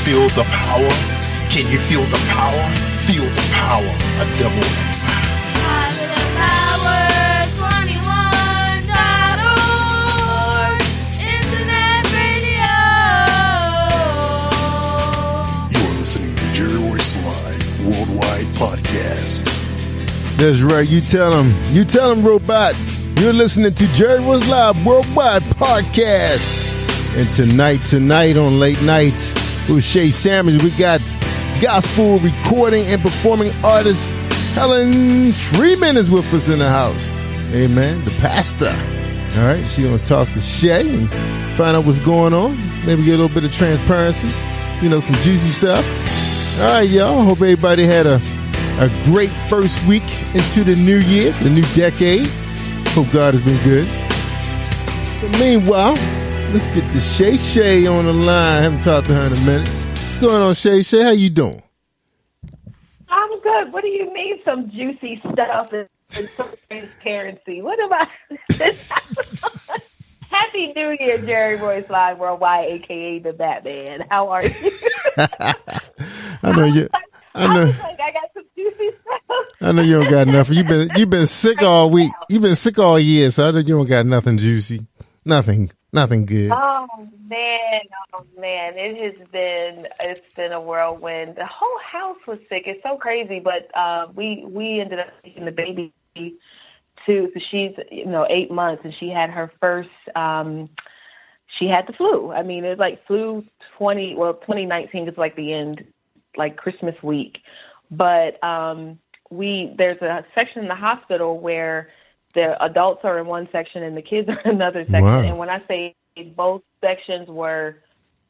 feel the power? Can you feel the power? Feel the power of double X. Positive Power 21.org Internet Radio. You're listening to Jerry Royce Live Worldwide Podcast. That's right. You tell him, Robot. You're listening to Jerry Royce Live Worldwide Podcast. And tonight on Late Night with Shay Sandwich, we got gospel recording and performing artist Helen Freeman is with us in the house. Amen. The pastor. All right. She's going to talk to Shay and find out what's going on. Maybe get a little bit of transparency. Some juicy stuff. All right, y'all. Hope everybody had a great first week into the new year, the new decade. Hope God has been good. But meanwhile, let's get the Shay on the line. I haven't talked to her in a minute. What's going on, Shay? How you doing? I'm good. What do you mean, some juicy stuff and some transparency? What am I? Happy New Year, Jerry Royce Live Worldwide, a.k.a. the Batman. How are you? I know you. I know. I got some juicy stuff. I know you don't got nothing. You've been sick all week. You've been sick all year, so I know you don't got nothing juicy. Nothing good. Oh man. It's been a whirlwind. The whole house was sick. It's so crazy, but we ended up taking the baby too. So she's 8 months, and she had her first. She had the flu. I mean, it was like flu 2019 is like the end, like Christmas week. But there's a section in the hospital where the adults are in one section and the kids are in another section. Wow. And when I say both sections were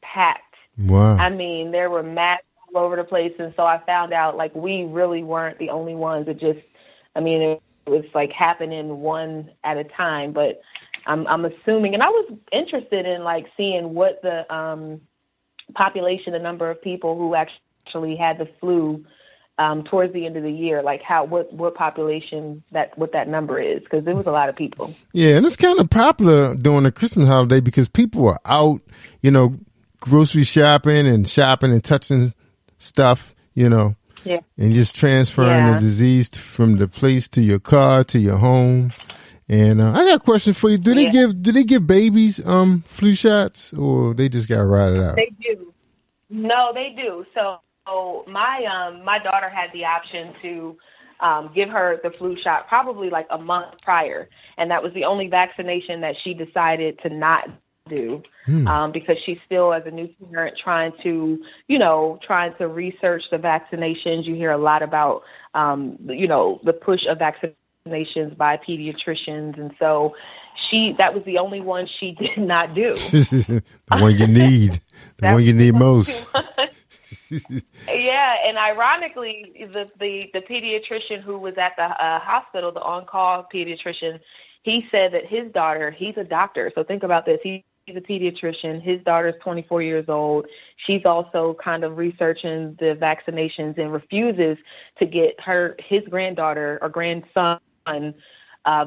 packed, wow. I mean, there were mats all over the place. And so I found out, like, we really weren't the only ones. It was like happening one at a time. But I'm assuming, and I was interested in like seeing what the population, the number of people who actually had the flu towards the end of the year, like what population what that number is, because there was a lot of people. Yeah, and it's kind of popular during the Christmas holiday because people are out, grocery shopping and touching stuff, yeah, and just transferring the disease from the place to your car to your home. And I got a question for you: Do they give babies flu shots, or they just got rotted out? They do. No, they do. So my daughter had the option to give her the flu shot probably like a month prior, and that was the only vaccination that she decided to not do because she's still, as a new parent, trying to research the vaccinations. You hear a lot about the push of vaccinations by pediatricians, and so that was the only one she did not do. The one you need, one you need most. Yeah, and ironically, the pediatrician who was at the hospital, the on-call pediatrician, he said that his daughter, he's a doctor, so think about this, he's a pediatrician, his daughter's 24 years old, she's also kind of researching the vaccinations and refuses to get his granddaughter or grandson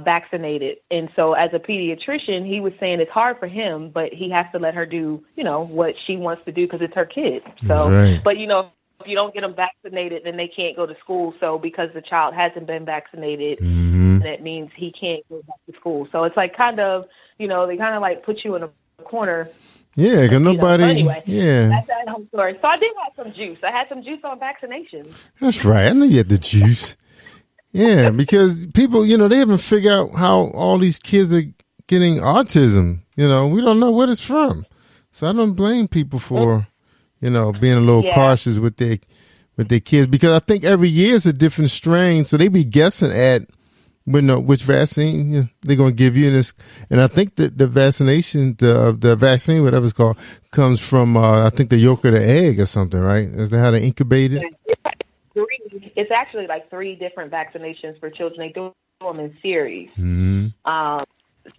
vaccinated. And so as a pediatrician, he was saying it's hard for him, but he has to let her do, what she wants to do because it's her kid. So, right. But, if you don't get them vaccinated, then they can't go to school. So because the child hasn't been vaccinated, that means he can't go back to school. So it's like kind of, they kind of like put you in a corner. Yeah, because nobody. So anyway, yeah. That's that whole story. So I did have some juice. I had some juice on vaccinations. That's right. I know you had the juice. Yeah, because people, they haven't figured out how all these kids are getting autism. We don't know what it's from. So I don't blame people for, being a little cautious with their kids, because I think every year is a different strain. So they be guessing at which vaccine they're going to give you. And I think that the vaccination, the vaccine, whatever it's called, comes from, I think the yolk of the egg or something, right? Is that how they incubate it? It's actually like 3 different vaccinations for children. They do them in series. Mm-hmm.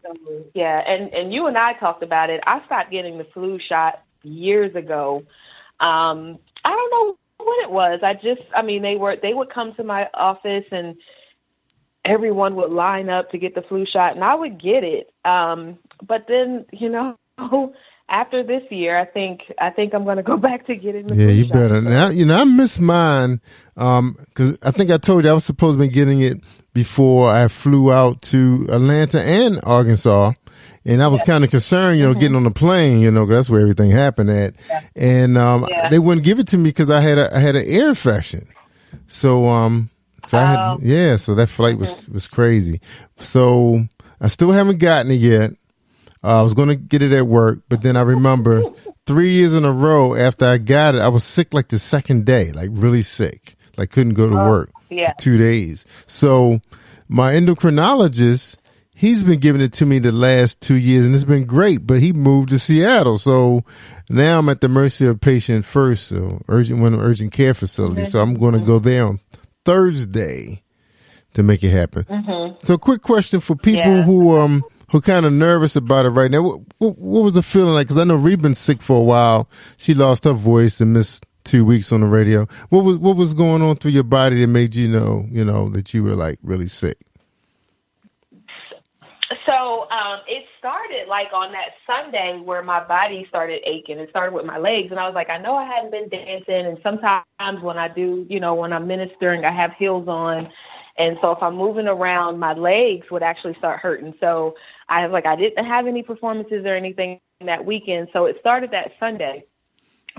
So, yeah, and you and I talked about it. I stopped getting the flu shot years ago. I don't know what it was. They would come to my office and everyone would line up to get the flu shot, and I would get it. But then, after this year, I think I'm going to go back to getting the Yeah, flu you shot. better. Now, I miss mine because I think I told you I was supposed to be getting it before I flew out to Atlanta and Arkansas. And I was kind of concerned, getting on the plane, 'cause that's where everything happened at. Yeah. And they wouldn't give it to me because I had an ear infection. So so that flight was crazy. So I still haven't gotten it yet. I was going to get it at work, but then I remember 3 years in a row after I got it, I was sick like the second day, like really sick, like couldn't go to work for 2 days. So my endocrinologist, he's been giving it to me the last 2 years, and it's been great, but he moved to Seattle. So now I'm at the mercy of patient first, so urgent care facility. So I'm going to go there on Thursday to make it happen. So quick question for people who kind of nervous about it right now. What was the feeling like? Because I know Ree's been sick for a while. She lost her voice and missed 2 weeks on the radio. What was going on through your body that made you know that you were like really sick? So it started like on that Sunday where my body started aching. It started with my legs, and I was like, I know I hadn't been dancing, and sometimes when I do, when I'm ministering, I have heels on. And so if I'm moving around, my legs would actually start hurting. So I was like, I didn't have any performances or anything that weekend. So it started that Sunday.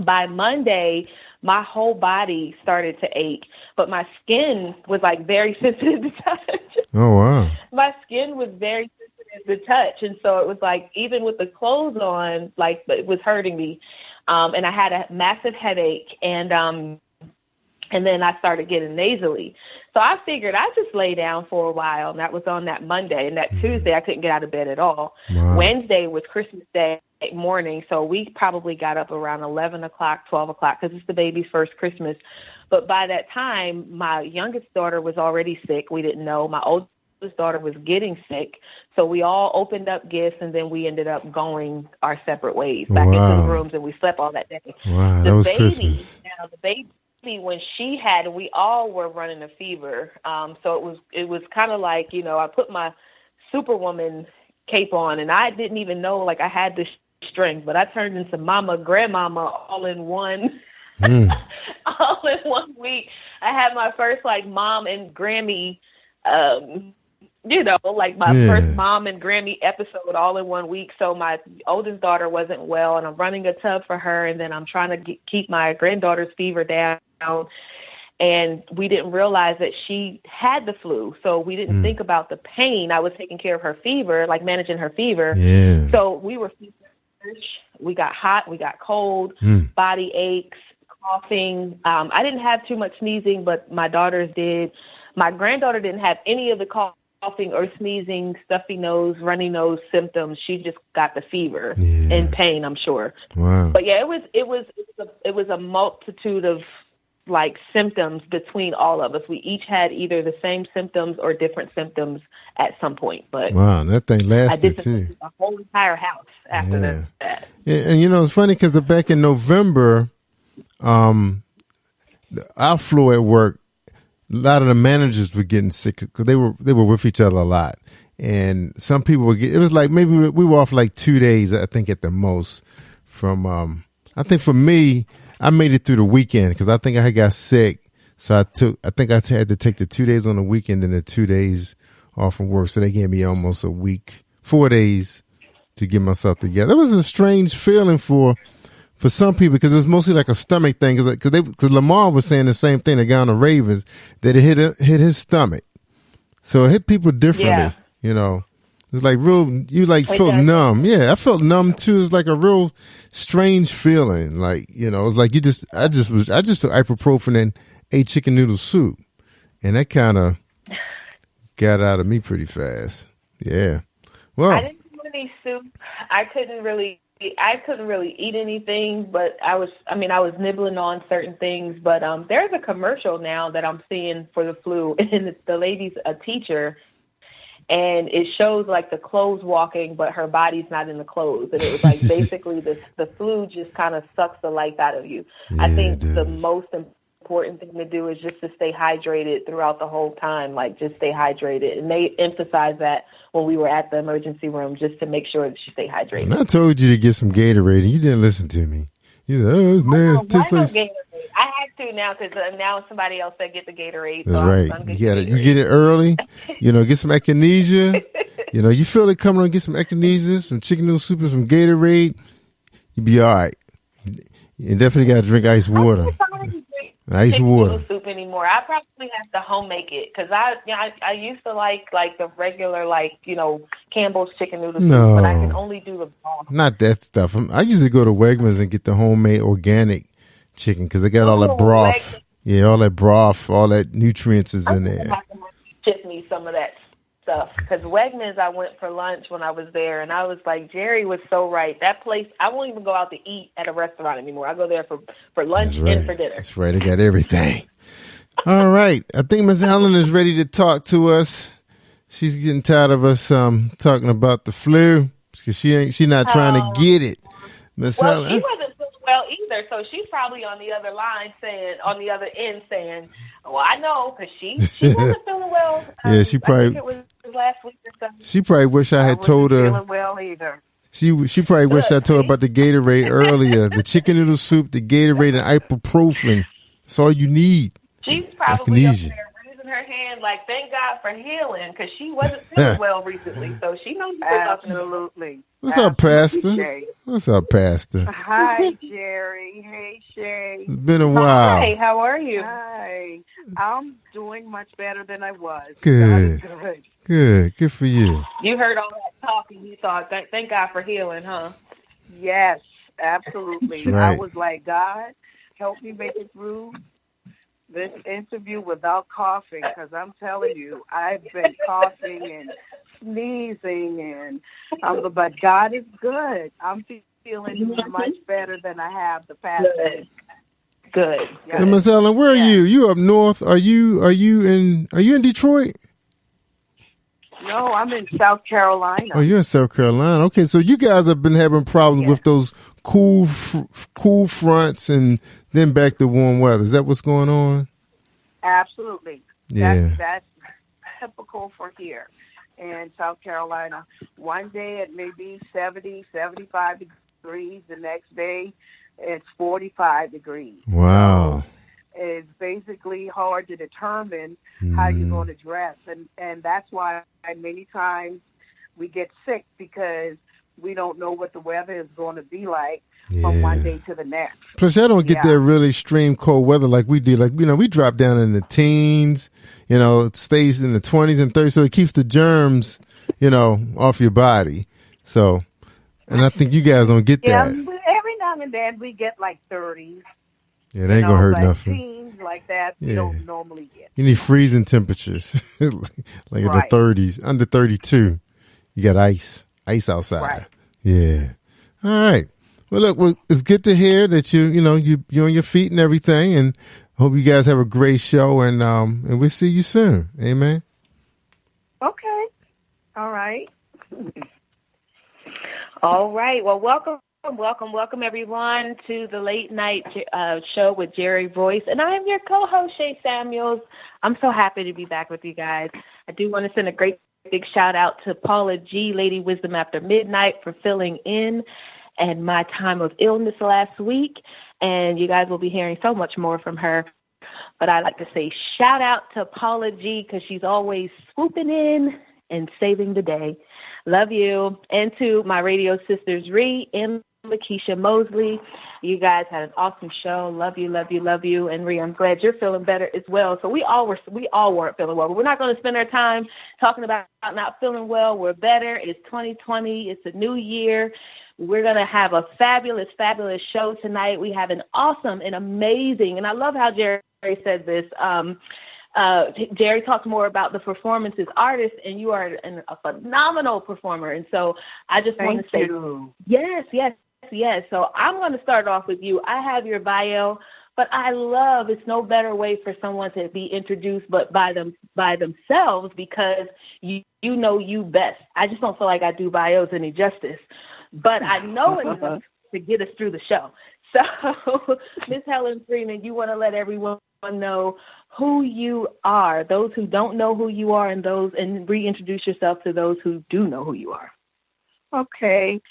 By Monday, my whole body started to ache, but my skin was like very sensitive to touch. Oh, wow. My skin was very sensitive to touch. And so it was like, even with the clothes on, like it was hurting me. And I had a massive headache, and then I started getting nasally. So I figured I'd just lay down for a while, and that was on that Monday. And that Tuesday, I couldn't get out of bed at all. Wow. Wednesday was Christmas Day morning, so we probably got up around 11 o'clock, 12 o'clock, because it's the baby's first Christmas. But by that time, my youngest daughter was already sick. We didn't know. My oldest daughter was getting sick. So we all opened up gifts, and then we ended up going our separate ways back into the rooms, and we slept all that day. Wow, that was Christmas. Now, the baby, when she had, we all were running a fever. So it was kind of like, I put my Superwoman cape on, and I didn't even know like I had this strength, but I turned into mama, grandmama all in one, all in 1 week. I had my first like mom and Grammy, like my first mom and Grammy episode all in 1 week. So my oldest daughter wasn't well, and I'm running a tub for her, and then I'm trying to keep my granddaughter's fever down. And we didn't realize that she had the flu, so we didn't think about the pain. I was taking care of her fever, like managing her fever. Yeah. So we were feverish. We got hot, we got cold, body aches, coughing. I didn't have too much sneezing, but my daughters did. My granddaughter didn't have any of the coughing or sneezing, stuffy nose, runny nose symptoms. She just got the fever and pain, I'm sure. Wow. But yeah, it was a multitude of like symptoms between all of us. We each had either the same symptoms or different symptoms at some point. But wow, that thing lasted too. The whole entire house after that. Yeah, and it's funny because back in November, our floor at work, a lot of the managers were getting sick because they were with each other a lot, and some people were it was like maybe we were off like 2 days, I think at the most. From I think for me, I made it through the weekend because I think I got sick, so I think I had to take the 2 days on the weekend and the 2 days off from work. So they gave me almost a week, 4 days to get myself together. It was a strange feeling for some people because it was mostly like a stomach thing. Because Lamar was saying the same thing, the guy on the Ravens, that it hit his stomach. So it hit people differently, It's like you like felt numb. Yeah, I felt numb too. It's like a real strange feeling. Like, it's like I just took ibuprofen and ate chicken noodle soup. And that kind of got out of me pretty fast. Yeah. Well, I didn't do any soup. I couldn't really eat anything, but I was nibbling on certain things. But there's a commercial now that I'm seeing for the flu, and the lady's a teacher. And it shows like the clothes walking, but her body's not in the clothes. And it was like basically the flu just kind of sucks the life out of you. Yeah, I think the most important thing to do is just to stay hydrated throughout the whole time. Like, just stay hydrated. And they emphasized that when we were at the emergency room, just to make sure that you stay hydrated. And I told you to get some Gatorade, and you didn't listen to me. You said, "Oh, it's nasty." I had to now because now somebody else said get the Gatorade. That's so right. You get it early. Get some echinacea. You feel it coming on. Get some echinacea, some chicken noodle soup, and some Gatorade. You'll be all right. You definitely got to drink ice water. Ice water. Soup anymore? I probably have to home make it because I used to like the regular Campbell's chicken noodle soup, but I can only do the broth. Not that stuff. I usually go to Wegmans and get the homemade organic chicken because they got all that broth. Wegmans. Yeah, all that broth, all that nutrients is in there. Ship me some of that stuff because Wegmans, I went for lunch when I was there, and I was like, Jerry was so right. That place, I won't even go out to eat at a restaurant anymore. I go there for lunch and for dinner. That's right. They got everything. All right. I think Miss Helen is ready to talk to us. She's getting tired of us talking about the flu because she not trying to get it. Miss Helen. She wasn't feeling well either, so she's probably on the other end saying, well, I know because she wasn't feeling well. Yeah, she probably. I think it was last week or something. She probably wish I had told her. Feeling well either. She probably wish I told her about the Gatorade earlier. The chicken noodle soup, the Gatorade, and ibuprofen. That's all you need. She's probably up there raising her hand like, thank God for healing, because she wasn't feeling well recently. So she knows absolutely. What's up, Pastor? Shay. What's up, Pastor? Hi, Jerry. Hey, Shay. It's been a while. Hi, how are you? Hi. I'm doing much better than I was. Good. Good for you. You heard all that talk and you thought, thank God for healing, huh? Yes, absolutely. Right. I was like, God, help me make it through this interview without coughing, because I'm telling you, I've been coughing and sneezing, but God is good. I'm feeling much better than I have the past week. Good. Yes. And Miss Helen, where are you? You up north? Are you in Detroit? No, I'm in South Carolina. Oh, you're in South Carolina. Okay, so you guys have been having problems with those cool fronts and then back to warm weather. Is that what's going on? Absolutely. Yeah. That's typical for here in South Carolina. One day it may be 70, 75 degrees. The next day it's 45 degrees. Wow. So it's basically hard to determine how you're going to dress. And that's why many times we get sick, because we don't know what the weather is going to be like from one day to the next. Plus, I don't get that really extreme cold weather like we do. Like, we drop down in the teens, it stays in the 20s and 30s, so it keeps the germs, off your body. So, and I think you guys don't get that. Yeah, every now and then we get like 30s. Yeah, it ain't going to hurt like nothing. Teens like that, you don't normally get. You need freezing temperatures, like in the 30s, under 32. You got ice outside. Right. Yeah. All right. Well, look, it's good to hear that you're on your feet and everything, and hope you guys have a great show, and we'll see you soon. Amen. Okay. All right. All right. Well, welcome everyone to the late night show with Jerry Royce, and I am your co-host, Shay Samuels. I'm so happy to be back with you guys. I do want to send a great big shout out to Paula G, Lady Wisdom After Midnight, for filling in and my time of illness last week, and you guys will be hearing so much more from her. But I'd like to say shout out to Paula G, because she's always swooping in and saving the day. Love you. And to my radio sisters, Ree and Lakeisha Mosley. You guys had an awesome show. Love you, love you, love you. And Ree, I'm glad you're feeling better as well. So we all weren't feeling well, but we're not going to spend our time talking about not feeling well. We're better. It's 2020. It's a new year. We're going to have a fabulous, fabulous show tonight. We have an awesome and amazing, and I love how Jerry said this. Jerry talked more about the performance as artist, and you are a phenomenal performer. And so I just want to say, yes. So I'm going to start off with you. I have your bio, but I love, it's no better way for someone to be introduced but by themselves, because you know you best. I just don't feel like I do bios any justice, but I know enough to get us through the show. So, Miss Helen Freeman, you want to let everyone know who you are, those who don't know who you are, and reintroduce yourself to those who do know who you are. Okay.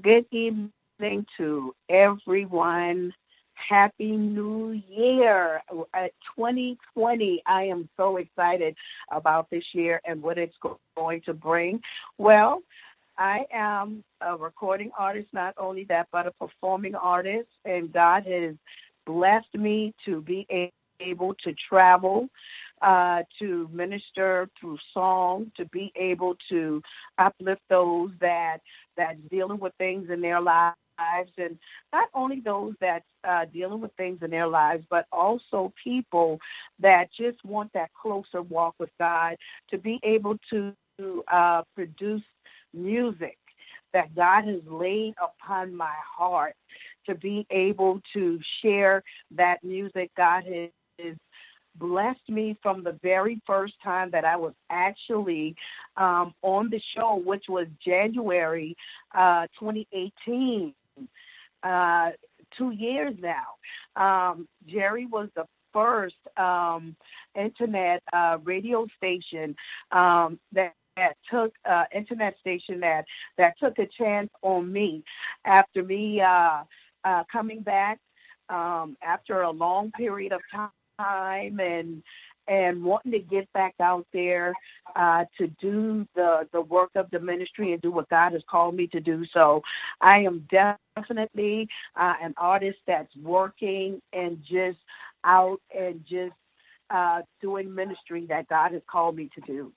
Good evening to everyone. Happy New Year. 2020. I am so excited about this year and what it's going to bring. Well, I am a recording artist, not only that, but a performing artist, and God has blessed me to be able to travel, to minister through song, to be able to uplift those that's dealing with things in their lives, and not only those that's dealing with things in their lives, but also people that just want that closer walk with God, to be able to produce music that God has laid upon my heart, to be able to share that music. God has blessed me from the very first time that I was actually on the show, which was January 2018, 2 years now. Jerry was the first internet radio station that took internet station that took a chance on me after me coming back after a long period of time and wanting to get back out there to do the work of the ministry and do what God has called me to do. So I am definitely an artist that's working and just out and just doing ministry that God has called me to do.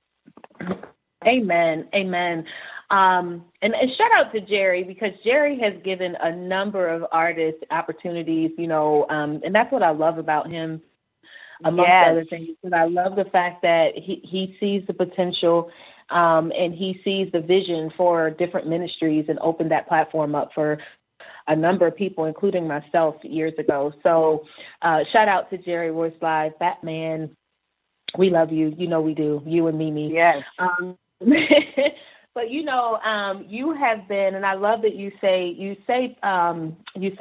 Amen. Amen. And shout out to Jerry, because Jerry has given a number of artists opportunities, and that's what I love about him, amongst other things. And I love the fact that he sees the potential and he sees the vision for different ministries and opened that platform up for a number of people, including myself years ago. So shout out to Jerry, Royce Live, Batman. We love you. We do. You and Mimi. Yes. But you have been, and I love that you say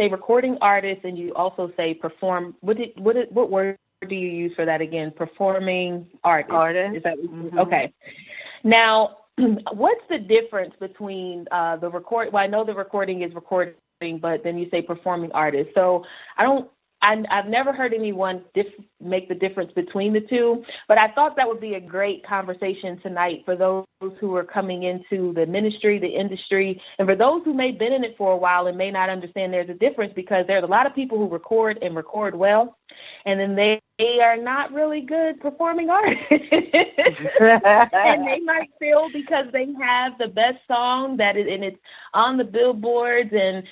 recording artist, and you also say perform. What word do you use for that again? Performing artist. Is that okay? Now, what's the difference between the record? Well, I know the recording is recording, but then you say performing artist. So I've never heard anyone make the difference between the two, but I thought that would be a great conversation tonight for those who are coming into the ministry, the industry, and for those who may have been in it for a while and may not understand there's a difference, because there's a lot of people who record and record well, and then they are not really good performing artists. And they might feel because they have the best song and it's on the billboards and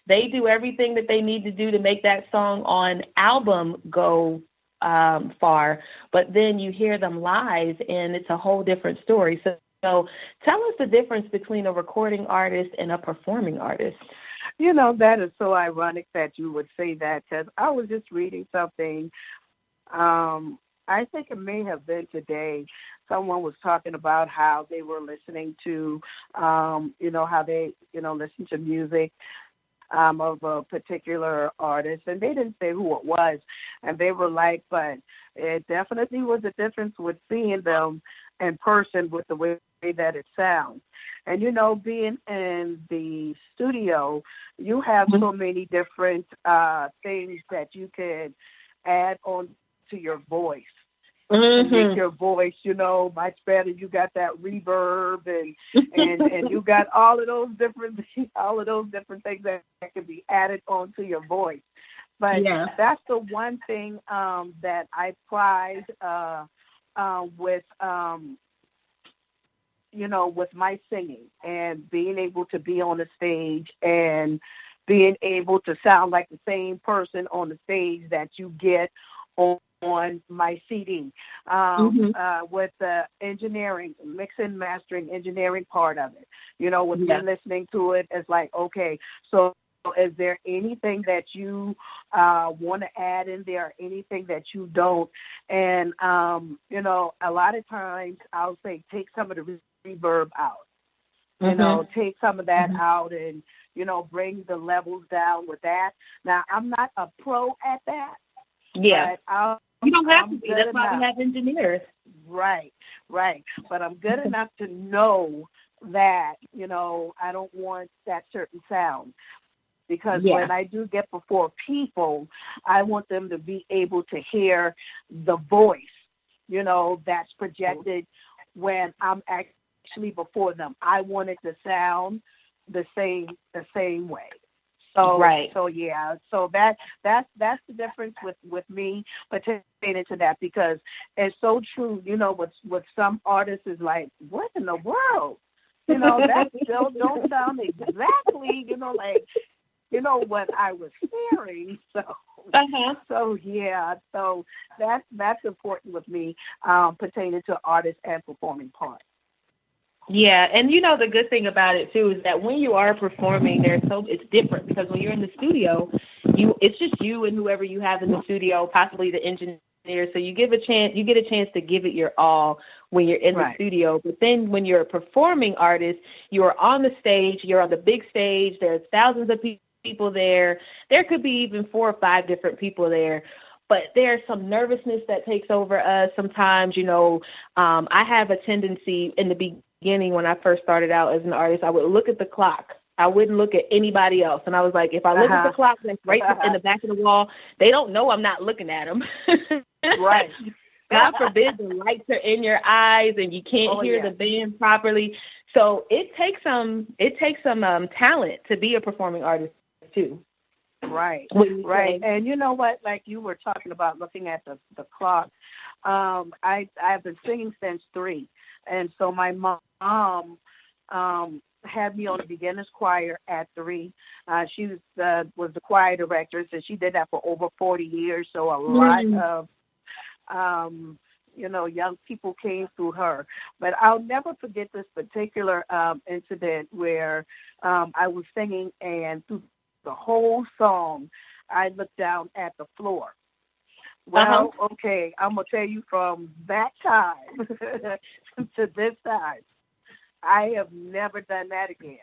they do everything that they need to do to make that song on album go far, but then you hear them live and it's a whole different story. So tell us the difference between a recording artist and a performing artist. That is so ironic that you would say that, because I was just reading something. I think it may have been today. Someone was talking about how they were listening to, how they, listen to music of a particular artist, and they didn't say who it was, and they were like, but it definitely was a difference with seeing them in person with the way that it sounds. And being in the studio, you have so many different things that you could add on to your voice. Make your voice, much better. You got that reverb and you got all of those different things that can be added onto your voice. But that's the one thing that I pride with with my singing and being able to be on the stage and being able to sound like the same person on the stage that you get on my CD, with the engineering, mixing, mastering, engineering part of it. With me listening to it, it's like, okay, so is there anything that you want to add in there, anything that you don't? And, a lot of times I'll say, take some of the reverb out. you know, take some of that out and, you know, bring the levels down with that. Now, I'm not a pro at that. Yeah. But you don't have to be. That's why we have engineers. Right. But I'm good enough to know that, you know, I don't want that certain sound. Because when I do get before people, I want them to be able to hear the voice, you know, that's projected when I'm actually before them. I want it to sound the same way. So so yeah, so that's the difference with me pertaining to that, because it's so true. You know, with some artists is like, what in the world? You know, that still don't sound exactly, you know, like, you know, what I was hearing. So so yeah, so that's important with me pertaining to artists and performing parts. Yeah, and you know the good thing about it too is that when you are performing, it's different, because when you're in the studio, it's just you and whoever you have in the studio, possibly the engineer. So you get a chance to give it your all when you're in the studio. But then when you're a performing artist, you're on the stage, you're on the big stage. There's thousands of people there. There could be even 4 or 5 different people there. But there's some nervousness that takes over us sometimes. You know, I have a tendency in the beginning when I first started out as an artist, I would look at the clock. I wouldn't look at anybody else. And I was like, if I look at the clock that's right in the back of the wall, they don't know I'm not looking at them. Right. God forbid the lights are in your eyes and you can't hear the band properly. So it takes some talent to be a performing artist too. Right. And you know what? Like you were talking about looking at the clock. I've been singing since 3, and so my mom had me on the beginners choir at 3. She was the choir director, so she did that for over 40 years. So a lot of you know, young people came through her. But I'll never forget this particular incident where I was singing, and through the whole song, I looked down at the floor. Well, okay, I'm going to tell you, from that time to this time, I have never done that again.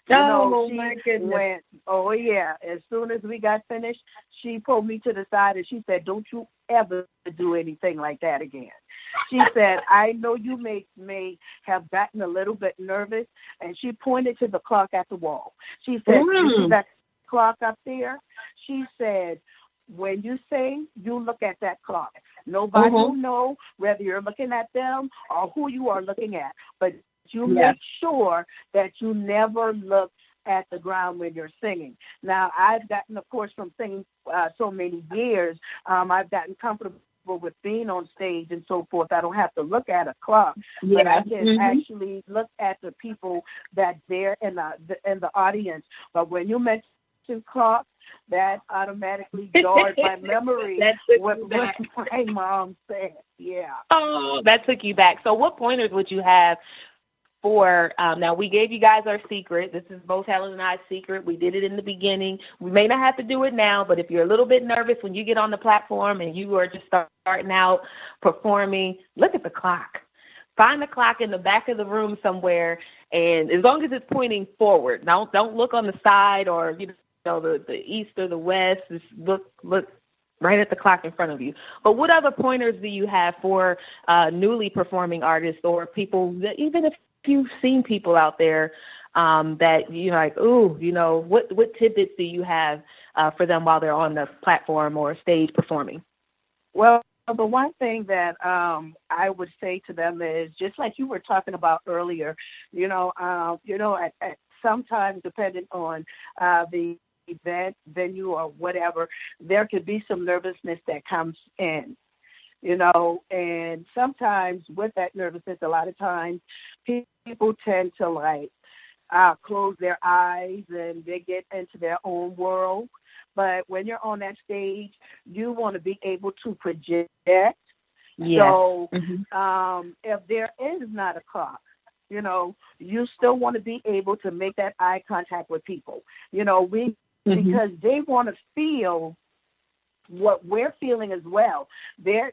You know, my goodness. As soon as we got finished, she pulled me to the side and she said, don't you ever do anything like that again. She said, I know you may have gotten a little bit nervous, and she pointed to the clock at the wall. She said, you see that clock up there? She said, when you sing, you look at that clock. Nobody will know whether you're looking at them or who you are looking at, but you make sure that you never look at the ground when you're singing. Now, I've gotten, of course, from singing so many years, I've gotten comfortable with being on stage and so forth. I don't have to look at a clock, but I can actually look at the people that's there in the audience. But when you mention clock, that automatically jarred my memory with what my mom said. Yeah. Oh, that took you back. So what pointers would you have for, now we gave you guys our secret. This is both Helen and I's secret. We did it in the beginning. We may not have to do it now, but if you're a little bit nervous when you get on the platform and you are just starting out performing, look at the clock. Find the clock in the back of the room somewhere, and as long as it's pointing forward, don't look on the side or the east or the west. Just look right at the clock in front of you. But what other pointers do you have for newly performing artists, or people that, even if you've seen people out there that you're like, ooh, what tidbits do you have for them while they're on the platform or stage performing? Well, the one thing that I would say to them is, just like you were talking about earlier, at sometimes depending on the event, venue, or whatever, there could be some nervousness that comes in, and sometimes with that nervousness, a lot of times people tend to close their eyes and they get into their own world. But when you're on that stage, you want to be able to project. Yes. So if there is not a clock, you still want to be able to make that eye contact with people. Because they want to feel what we're feeling as well. They're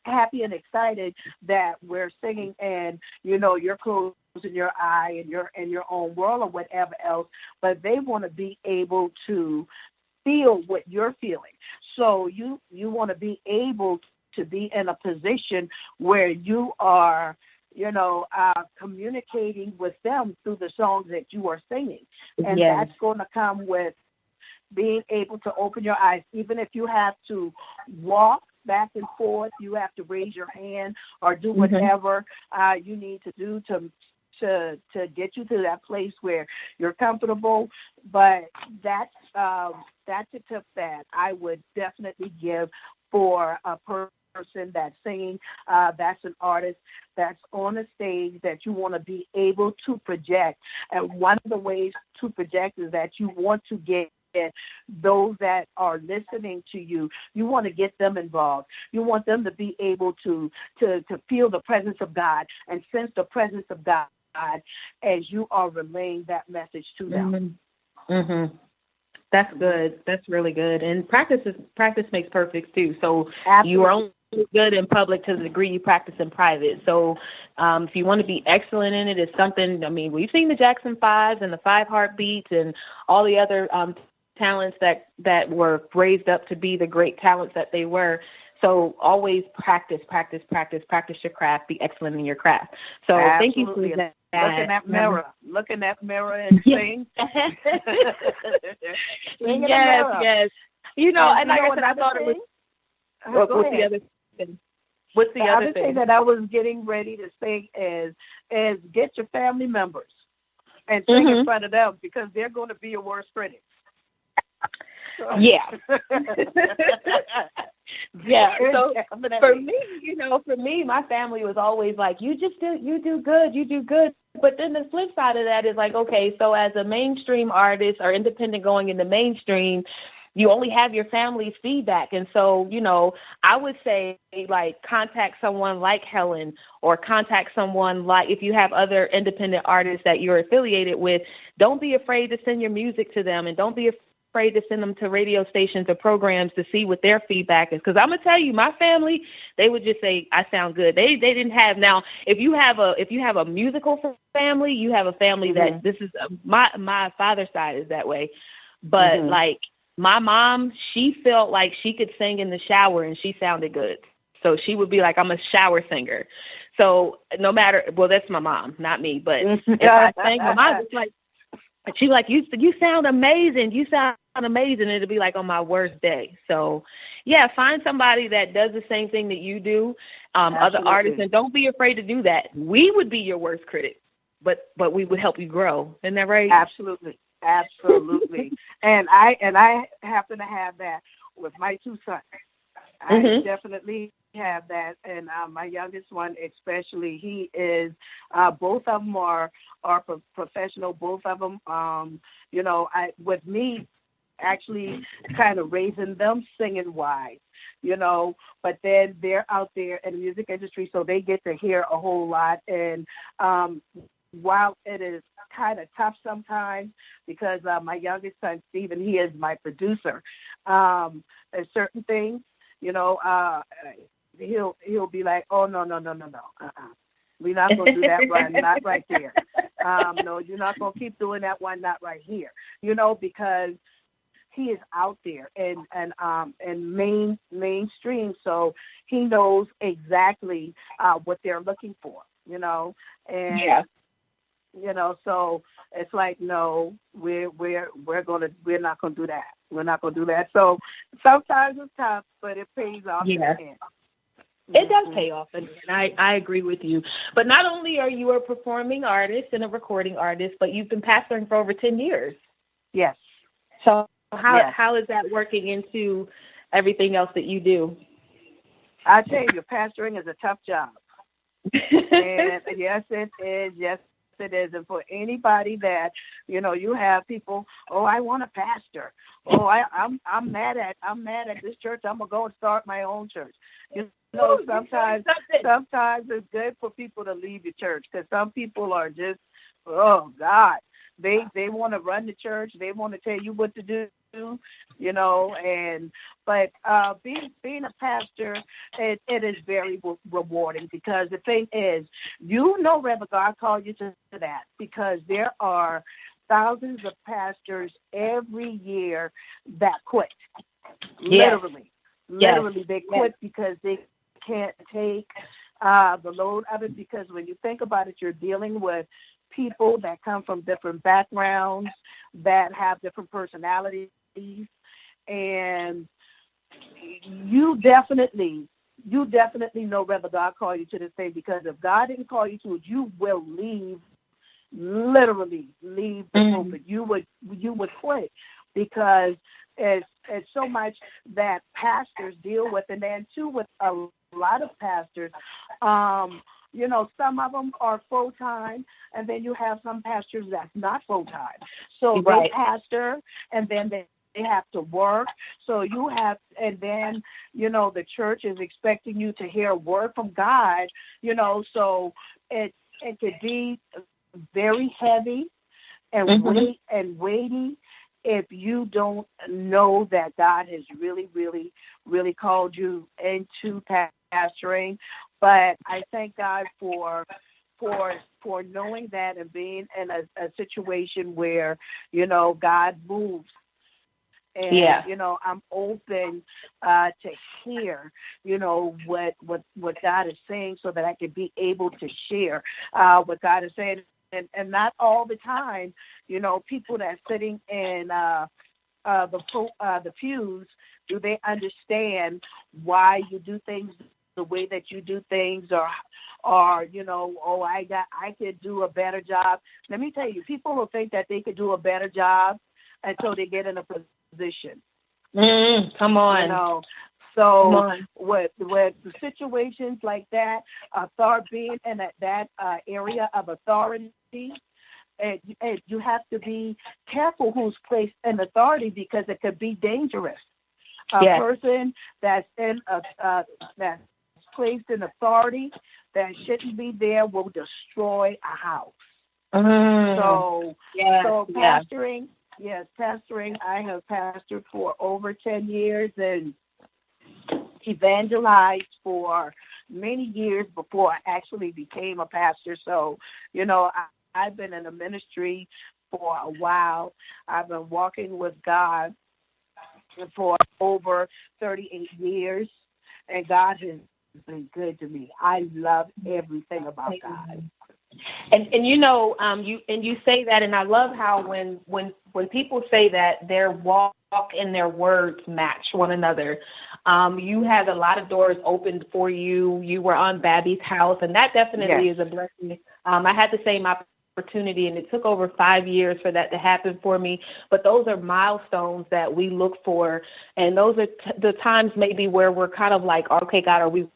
happy and excited that we're singing, and you're closed in your eye and you're in your own world or whatever else, but they want to be able to feel what you're feeling. So you want to be able to be in a position where you are, communicating with them through the songs that you are singing. And that's going to come with being able to open your eyes, even if you have to walk back and forth, you have to raise your hand or do whatever you need to do to get you to that place where you're comfortable. But that's a tip that I would definitely give for a person that's singing, that's an artist that's on a stage that you want to be able to project. And one of the ways to project is that you want to get those that are listening to you, you want to get them involved. You want them to be able to feel the presence of God and sense the presence of God as you are relaying that message to them. Mm-hmm. That's good. That's really good. And practice makes perfect too. So Absolutely. You are only good in public to the degree you practice in private. So if you want to be excellent in it, it's something. I mean, we've seen the Jackson 5s and the 5 Heartbeats and all the other talents that were raised up to be the great talents that they were. So always practice your craft, be excellent in your craft. So Thank you for that. Look in that mirror and sing. Yes. And like I said, I thought it was, what's the other thing? What's the other thing that I was getting ready to say is get your family members and sing in front of them, because they're going to be your worst critics. Yeah. Yeah. So for me, my family was always like, you do good. But then the flip side of that is like, okay, so as a mainstream artist or independent going into mainstream, you only have your family's feedback. And so, I would say, like, contact someone like Helen, or contact someone like, if you have other independent artists that you're affiliated with, don't be afraid to send your music to them, and don't be afraid to send them to radio stations or programs to see what their feedback is. Because I'm going to tell you, my family, they would just say, I sound good. They didn't have, now, if you have a musical family, you have a family that this is, my father's side is that way. But like, my mom, she felt like she could sing in the shower and she sounded good. So she would be like, I'm a shower singer. So no matter, well, that's my mom, not me. But if I sang, my mom was like, she's like, you sound amazing. You sound amazing. It'll be like on my worst day. So yeah, find somebody that does the same thing that you do, other artists, and don't be afraid to do that. We would be your worst critic, but we would help you grow. Isn't that right? Absolutely. And I happen to have that with my 2 sons. I definitely have that, and my youngest one especially, he is, both of them are professional. Both of them, with me actually kind of raising them singing wise, but then they're out there in the music industry, so they get to hear a whole lot. And while it is kind of tough sometimes, because my youngest son, Stephen, he is my producer, there's certain things, he'll be like, oh, no. We're not going to do that one, not right there. No, you're not going to keep doing that one, not right here, because he is out there and mainstream, so he knows exactly what they're looking for, and so it's like, no, we're not going to do that. We're not going to do that. So sometimes it's tough, but it pays off in the end. It does pay off, and I agree with you. But not only are you a performing artist and a recording artist, but you've been pastoring for over 10 years. Yes. So how is that working into everything else that you do? I tell you, pastoring is a tough job. And yes, it is. Yes, it is. And for anybody that, you have people, oh, I want a pastor. Oh, I'm mad at this church. I'm gonna go and start my own church. Sometimes it's good for people to leave your church, because some people are just, oh God, they want to run the church. They want to tell you what to do. But being a pastor, it is very rewarding, because the thing is, whether God called you to that, because there are thousands of pastors every year that quit. Yes. Literally, they quit because they can't take the load of it, because when you think about it, you're dealing with people that come from different backgrounds, that have different personalities, and you definitely know whether God called you to this thing, because if God didn't call you to it, you will literally leave the pulpit. You would quit, because it's so much that pastors deal with, and then too with a lot of pastors, some of them are full-time, and then you have some pastors that's not full-time. So Right. They pastor, and then they have to work. So you have, and then, the church is expecting you to hear a word from God, so it could be very heavy and weighty if you don't know that God has really, really, really called you into pastoring. But I thank God for knowing that, and being in a situation where, God moves. And, I'm open to hear, what God is saying, so that I can be able to share what God is saying. And not all the time, people that's sitting in the pews, do they understand why you do things the way that you do things, or I could do a better job. Let me tell you, people will think that they could do a better job until they get in a position. Come on. So with the situations like that, being in that area of authority, and you have to be careful who's placed in authority, because it could be dangerous. A person that's that's placed in authority that shouldn't be there will destroy a house. So pastoring, pastoring. I have pastored for over 10 years and evangelized for many years before I actually became a pastor. So, I've been in the ministry for a while. I've been walking with God for over 38 years, and God has been good to me. I love everything about God. And you say that, and I love how when people say that, their walk and their words match one another. You had a lot of doors opened for you. You were on Babby's house, and that definitely is a blessing. I had the same opportunity, and it took over 5 years for that to happen for me. But those are milestones that we look for, and those are the times maybe where we're kind of like, okay, God, are we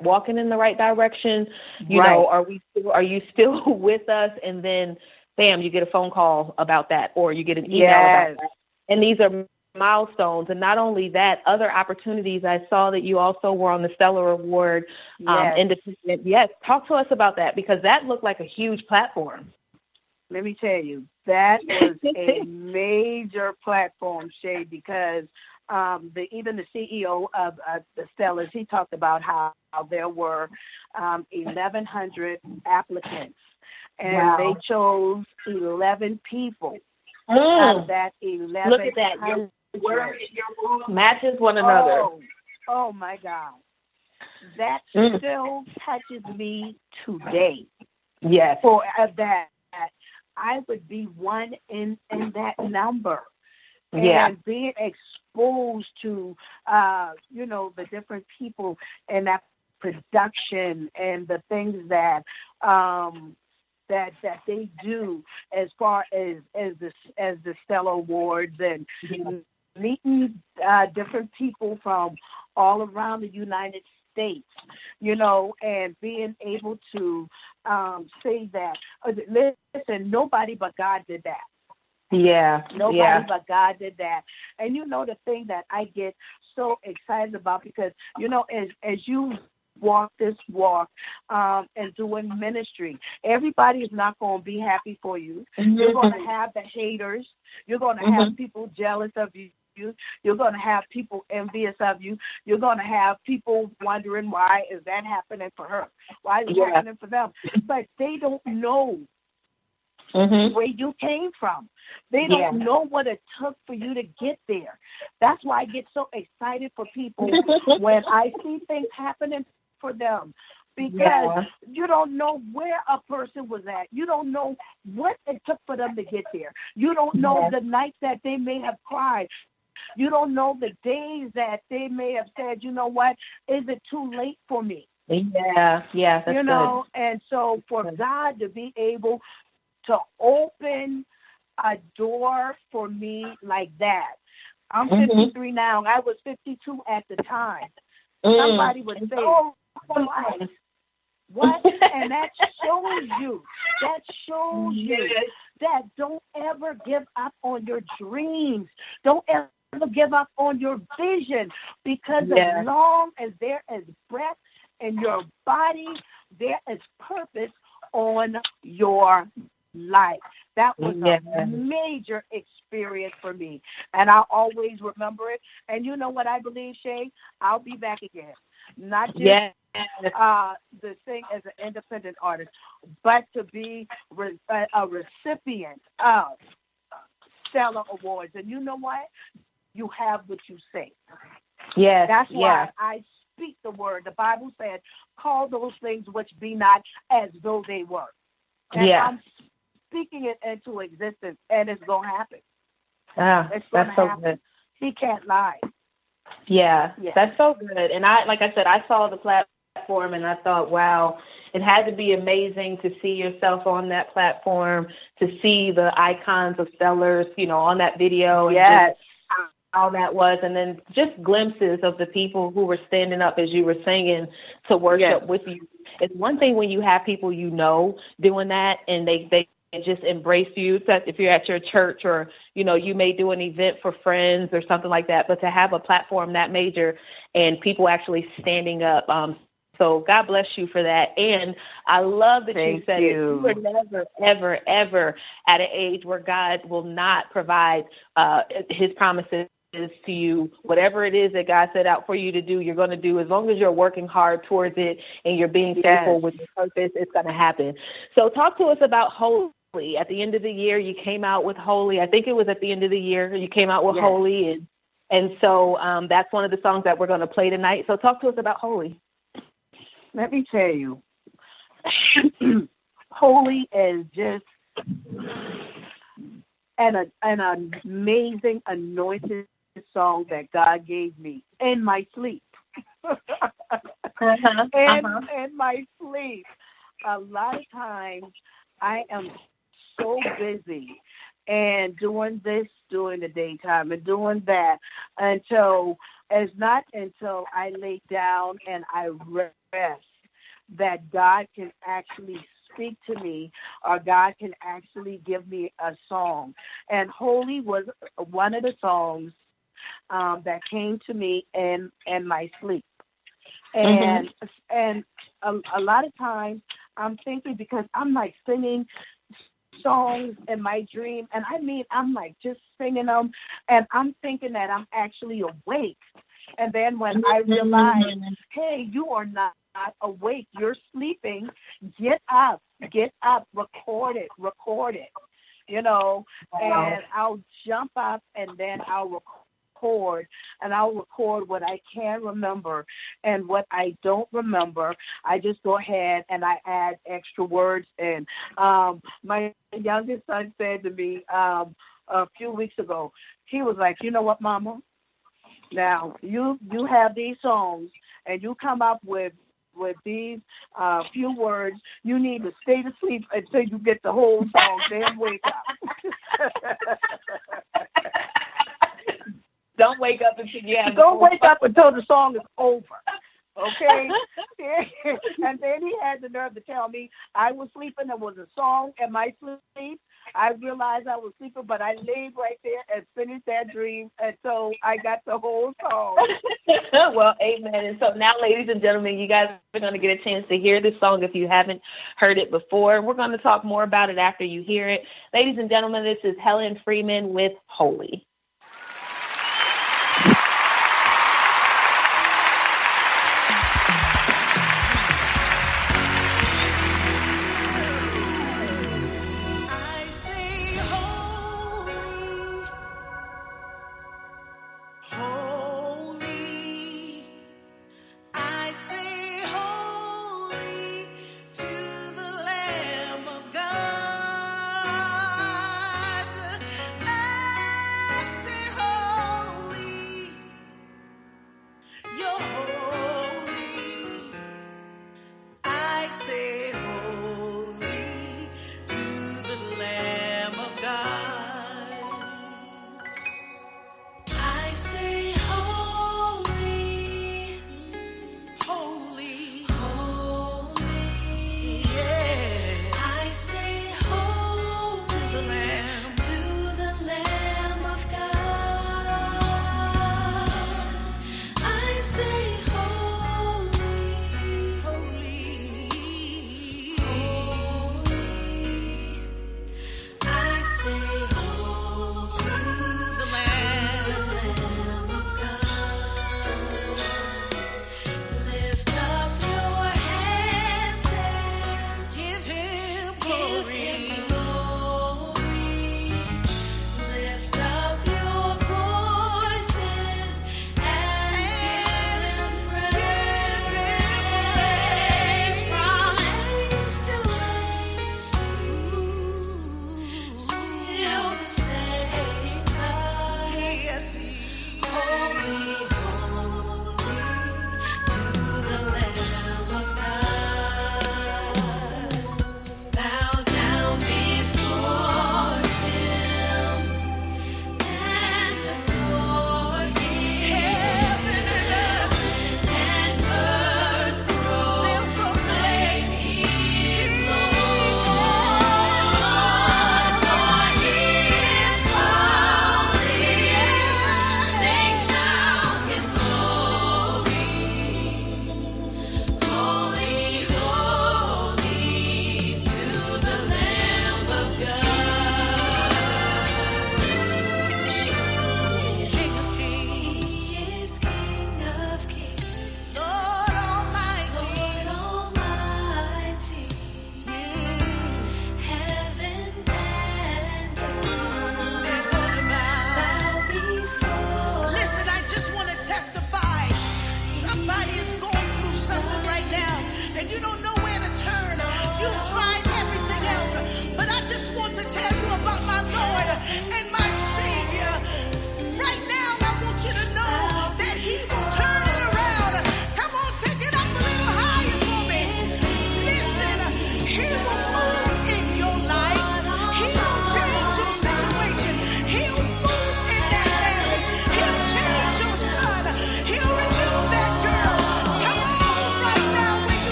walking in the right direction? You know, are you still with us? And then, bam, you get a phone call about that, or you get an email about that. And these are milestones. And not only that, other opportunities. I saw that you also were on the Stellar Award Independent. Yes, talk to us about that, because that looked like a huge platform. Let me tell you, that was a major platform, Shay, because even the CEO of the Stellars, he talked about how there were 1,100 applicants, and they chose 11 people out of that 1,100. Look at that. Your word matches one another. Oh my God. That still touches me today. Yes. For that, I would be one in that number. And being exposed to, the different people and that production and the things that that they do as far as the Stellar Awards, and meeting different people from all around the United States, and being able to say that, listen, nobody but God did that. Nobody but God did that. And the thing that I get so excited about, because, as you walk this walk and doing ministry, everybody is not going to be happy for you. You're going to have the haters. You're going to have people jealous of you. you. You're going to have people envious of you. You're going to have people wondering why is that happening for her? Why is it happening for them? But they don't know where you came from. They don't know what it took for you to get there. That's why I get so excited for people when I see things happening for them. Because you don't know where a person was at. You don't know what it took for them to get there. You don't know the nights that they may have cried. You don't know the days that they may have said, you know what, is it too late for me? That's you know, good. And so for God to be able to open a door for me like that. I'm 53 now. I was 52 at the time. Somebody would say, oh, what? And that shows you that don't ever give up on your dreams. Don't ever give up on your vision, because as long as there is breath in your body, there is purpose on your life. That was a major experience for me, and I'll always remember it. And you know what I believe, Shay? I'll be back again. Not just the thing as an independent artist, but to be a recipient of Stellar Awards. And you know what? You have what you say. Yes. That's why I speak the word. The Bible said, call those things which be not as though they were. And I'm speaking it into existence, and it's going to happen. It's going to happen. Good. He can't lie. That's so good. And like I said, I saw the platform and I thought, wow, it had to be amazing to see yourself on that platform, to see the icons of Stellars, you know, on that video. And just how that was. And then just glimpses of the people who were standing up as you were singing to worship with you. It's one thing when you have people you know doing that and they just embrace you. So if you're at your church or, you know, you may do an event for friends or something like that, but to have a platform that major and people actually standing up. So God bless you for that. And I love that you said you were never, ever, ever at an age where God will not provide his promises to you. Whatever it is that God set out for you to do, you're going to do. As long as you're working hard towards it and you're being faithful with your purpose, it's going to happen. So talk to us about Holy. At the end of the year, you came out with Holy. I think it was at the end of the year you came out with Holy. And so that's one of the songs that we're going to play tonight. So talk to us about Holy. Let me tell you, Holy is just an amazing anointed song that God gave me in my sleep. In my sleep. A lot of times I am so busy and doing this during the daytime and doing that until I lay down and I rest that God can actually speak to me or God can actually give me a song. And Holy was one of the songs that came to me in my sleep. And a lot of times I'm thinking, because I'm like singing songs in my dream, and I mean I'm like just singing them and I'm thinking that I'm actually awake. And then when I realize, hey, you are not awake, you're sleeping, get up, record it, you know, and I'll jump up and then I'll record, and I'll record what I can remember, and what I don't remember, I just go ahead and I add extra words in. My youngest son said to me a few weeks ago, he was like, you know what, Mama? Now, you have these songs, and you come up with these few words. You need to stay to sleep until you get the whole song, then wake up. Don't wake up until Don't wake up until the song is over. Okay? And then he had the nerve to tell me I was sleeping. There was a song in my sleep. I realized I was sleeping, but I laid right there and finished that dream until I got the whole song. Well, amen. And so now, ladies and gentlemen, you guys are going to get a chance to hear this song if you haven't heard it before. We're going to talk more about it after you hear it. Ladies and gentlemen, this is Helen Freeman with Holy.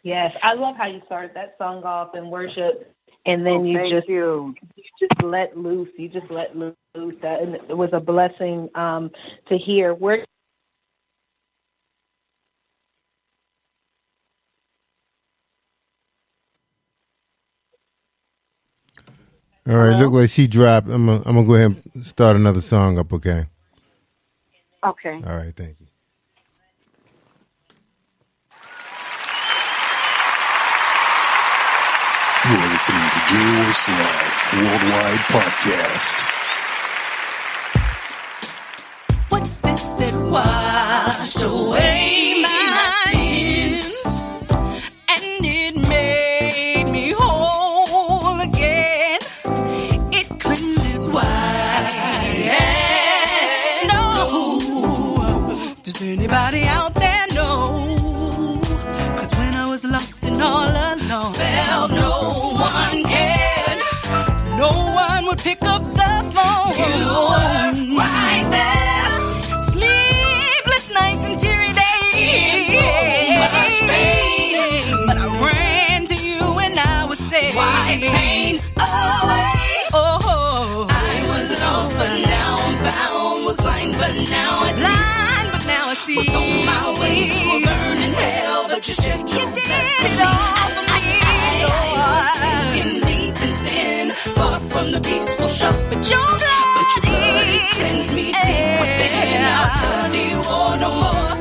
Yes. I love how you started that song off in worship, and then you just let loose. You just let loose. And it was a blessing to hear. Where All right, look like she dropped. I'm gonna go ahead and start another song up, okay? Okay. All right, thank you. You're listening to Jerry Royce Live Worldwide Podcast. What's this that washed away my sins, and it made me whole again? It cleanses white as snow. Does anybody out there know? 'Cause when I was lost and all alone, felt no one cared. No one would pick up the phone. You were right there. Sleepless nights and teary days. But I ran to you and I was saved. White paint away. Oh, I was lost, but now I'm found. Was blind, but now I see. Blind, but now I see. Was on my way to a burning hell, but you said you did it all for me. I was sinking deep in sin, far from the peaceful shop, but your blood cleansed me deep within. I'll study war no more.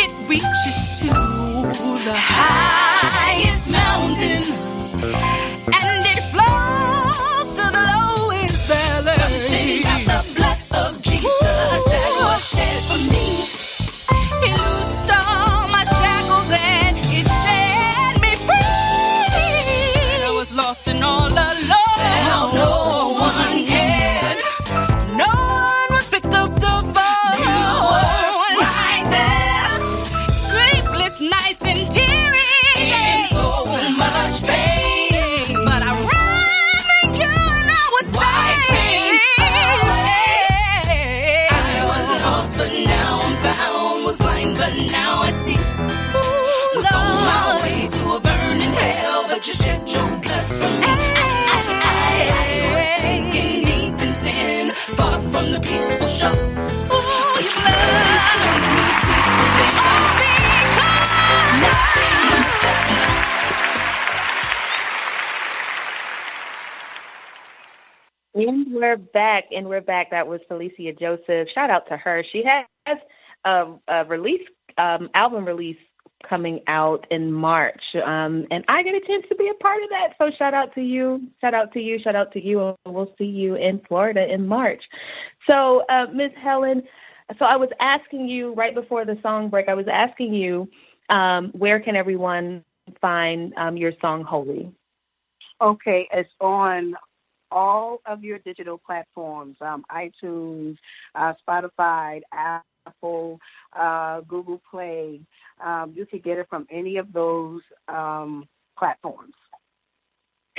It reaches to the highest mountain, and it flows to the lowest valley. Something about the blood of Jesus that was shed for me. He loosed all my shackles and He set me free. I was lost and all alone. Now no one cared. No one would pick up the phone. You were right there. Sleepless nights. but now I see. Was on my way to a burning hell, but you shed your blood for me. I was sinking deep in sin, far from the peaceful shore. Ooh, your blood turns me deep within. All because nothing will stop me. And we're back. That was Felicia Joseph. Shout out to her. She has a release, album release coming out in March. And I get a chance to be a part of that. So shout out to you. Shout out to you. Shout out to you. We'll see you in Florida in March. So, Miss Helen, so I was asking you right before the song break, I was asking you, where can everyone find your song Holy? Okay, it's on all of your digital platforms, iTunes, Spotify, Apple, Google Play. You can get it from any of those platforms.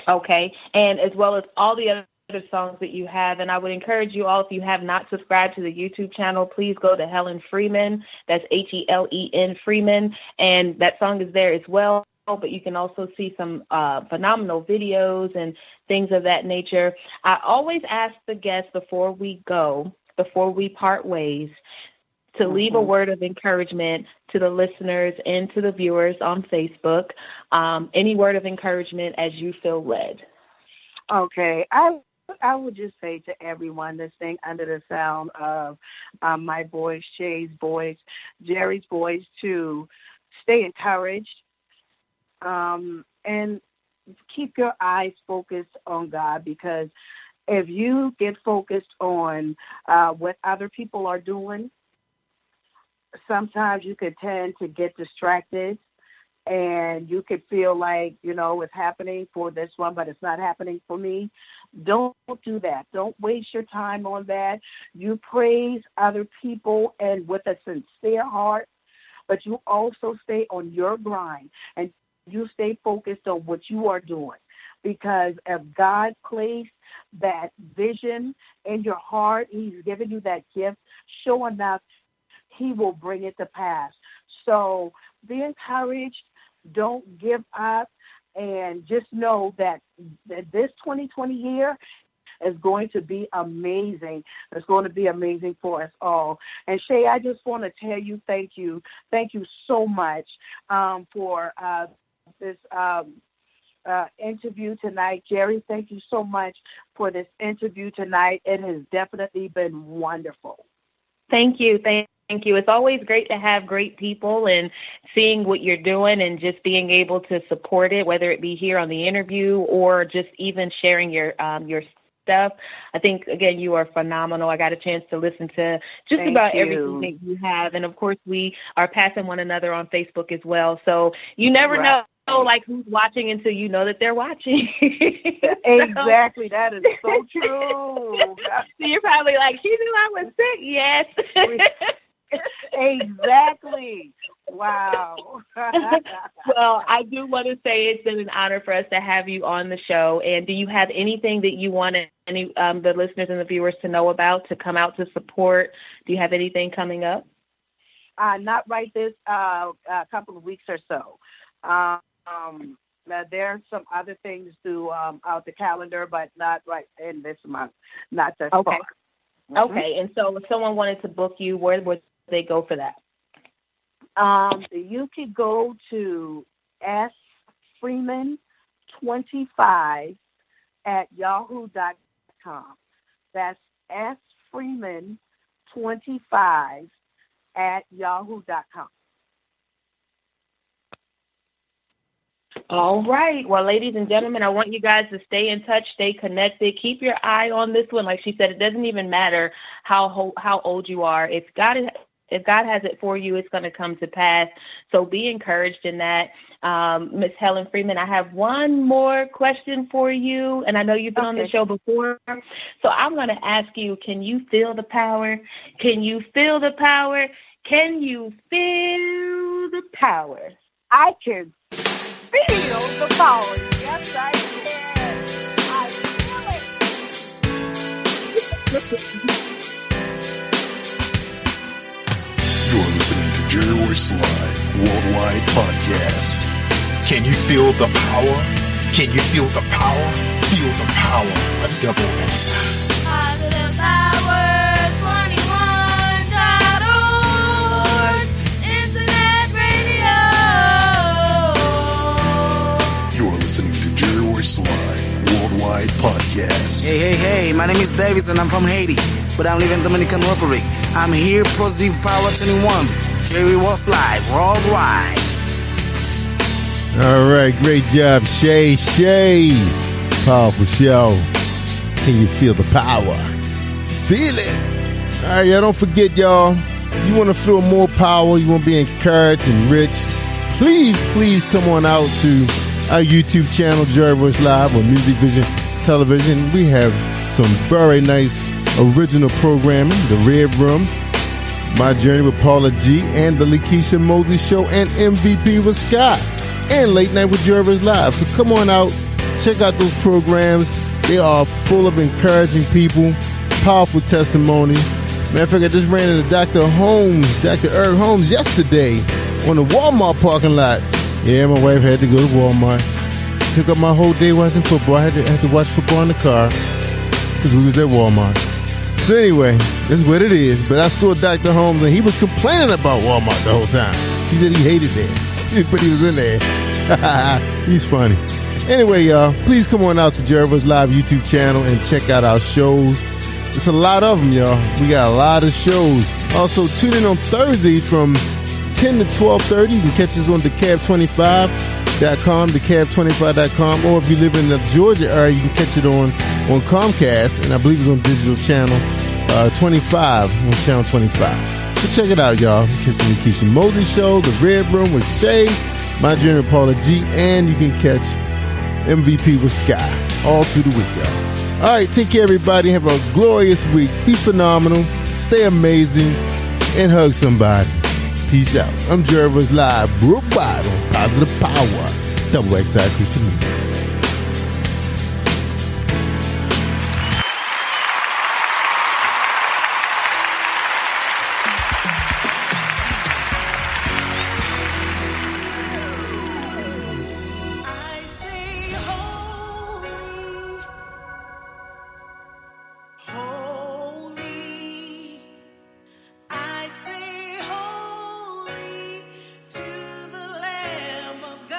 Okay, and as well as all the other songs that you have. And I would encourage you all, if you have not subscribed to the YouTube channel, please go to Helen Freeman. That's Helen Freeman. And that song is there as well. But you can also see some phenomenal videos and things of that nature. I always ask the guests before we part ways, to leave a word of encouragement to the listeners and to the viewers on Facebook. Any word of encouragement as you feel led. Okay. I would just say to everyone listening under the sound of my voice, Shay's voice, Jerry's voice, to stay encouraged. And keep your eyes focused on God, because if you get focused on what other people are doing, sometimes you could tend to get distracted, and you could feel like, it's happening for this one, but it's not happening for me. Don't do that. Don't waste your time on that. You praise other people and with a sincere heart, but you also stay on your grind and you stay focused on what you are doing, because if God placed that vision in your heart, He's given you that gift, sure enough, He will bring it to pass. So be encouraged. Don't give up. And just know that this 2020 year is going to be amazing. It's going to be amazing for us all. And Shay, I just want to tell you thank you. Thank you so much for this interview tonight. Jerry, thank you so much for this interview tonight. It has definitely been wonderful. Thank you. Thank you. It's always great to have great people and seeing what you're doing and just being able to support it, whether it be here on the interview or just even sharing your stuff. I think, again, you are phenomenal. I got a chance to listen to just about everything that you have. And, of course, we are passing one another on Facebook as well. So you never know, like, who's watching until you know that they're watching. Exactly. That is so true. So you're probably like, she knew I was sick. Yes. Exactly. Wow. Well, I do want to say it's been an honor for us to have you on the show. And do you have anything that you want the listeners and the viewers to know about, to come out to support? Do you have anything coming up? Not right this couple of weeks or so. There are some other things out the calendar, but not right in this month. Not this far. Okay. And so if someone wanted to book you, where would they go for that? You could go to sfreeman25 at yahoo.com. That's sfreeman25 at yahoo.com. All right. Well, ladies and gentlemen, I want you guys to stay in touch, stay connected. Keep your eye on this one. Like she said, it doesn't even matter how old you are. If God has it for you, it's going to come to pass. So be encouraged in that. Miss Helen Freeman, I have one more question for you, and I know you've been on the show before. So I'm going to ask you, can you feel the power? Can you feel the power? Can you feel the power? I can feel the power. Yes, I can. I feel it. You're listening to Jerry Royce Live Worldwide Podcast. Can you feel the power? Can you feel the power? Feel the power of double X. Positive Power 21.org Internet Radio. You're listening to Jerry Royce Live Worldwide Podcast. Hey, my name is Davis and I'm from Haiti, but I live in Dominican Republic. I'm here, Positive Power 21, Jerry Royce Live Worldwide. All right, great job, Shay. Powerful show. Can you feel the power? Feel it. All right, y'all, don't forget, y'all, if you want to feel more power, you want to be encouraged and rich, please come on out to our YouTube channel, Jerry Royce Live, on Music Vision Television. We have some very nice original programming, The Red Room, My Journey with Paula G, and The Lakeisha Mosey Show, and MVP with Scott, and Late Night with Jerry Royce Live. So come on out, check out those programs. They are full of encouraging people, powerful testimony. Matter of fact, I just ran into Dr. Eric Holmes yesterday on the Walmart parking lot. Yeah, my wife had to go to Walmart. Took up my whole day watching football. I had to watch football in the car because we was at Walmart. So anyway, that's what it is. But I saw Dr. Holmes and he was complaining about Walmart the whole time. He said he hated it, but he was in there. He's funny. Anyway, y'all, please come on out to Jerry Royce Live YouTube channel and check out our shows. It's a lot of them, y'all. We got a lot of shows. Also, tune in on Thursday from 10 to 12:30. You can catch us on decab25.com, decab25.com, or if you live in the Georgia area, you can catch it on Comcast, and I believe it's on digital channel 25, on channel 25. So check it out, y'all. Catch the Lakeisha Mosey Show, The Red Room with Shay, My Journey with Paula G, and you can catch MVP with Sky all through the week, y'all. All right, take care, everybody. Have a glorious week. Be phenomenal. Stay amazing. And hug somebody. Peace out. I'm Jerry Royce Live, worldwide on Positive Power. Double XI Christian Media. I say holy, holy. I say holy to the Lamb of God.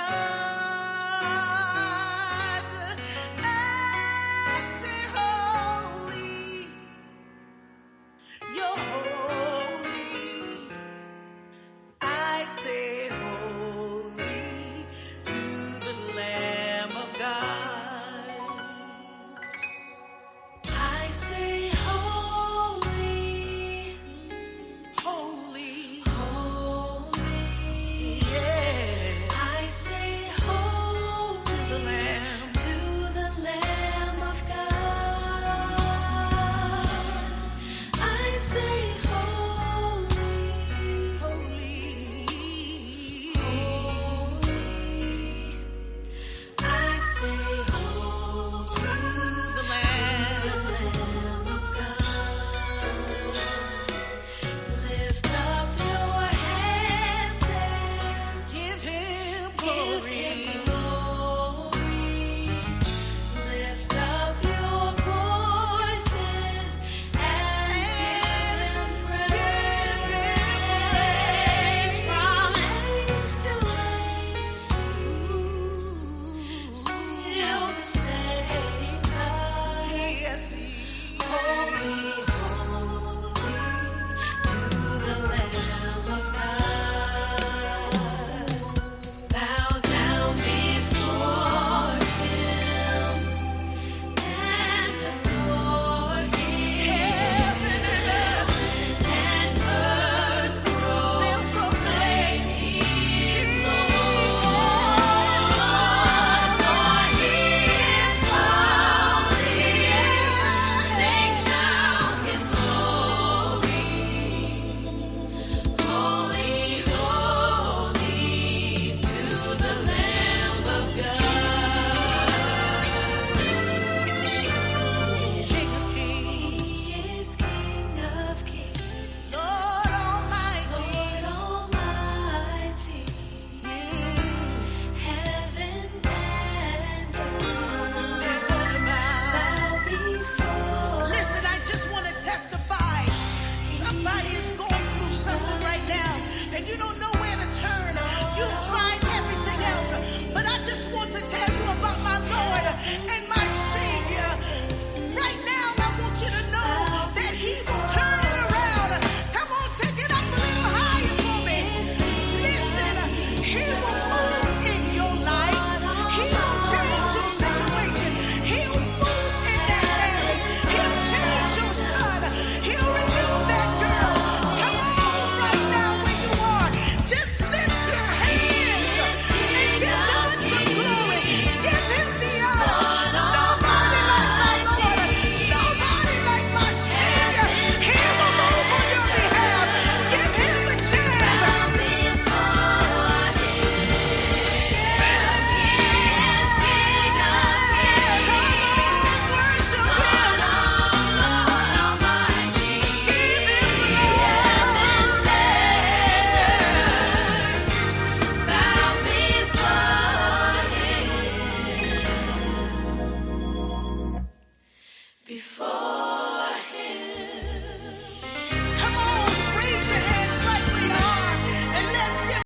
and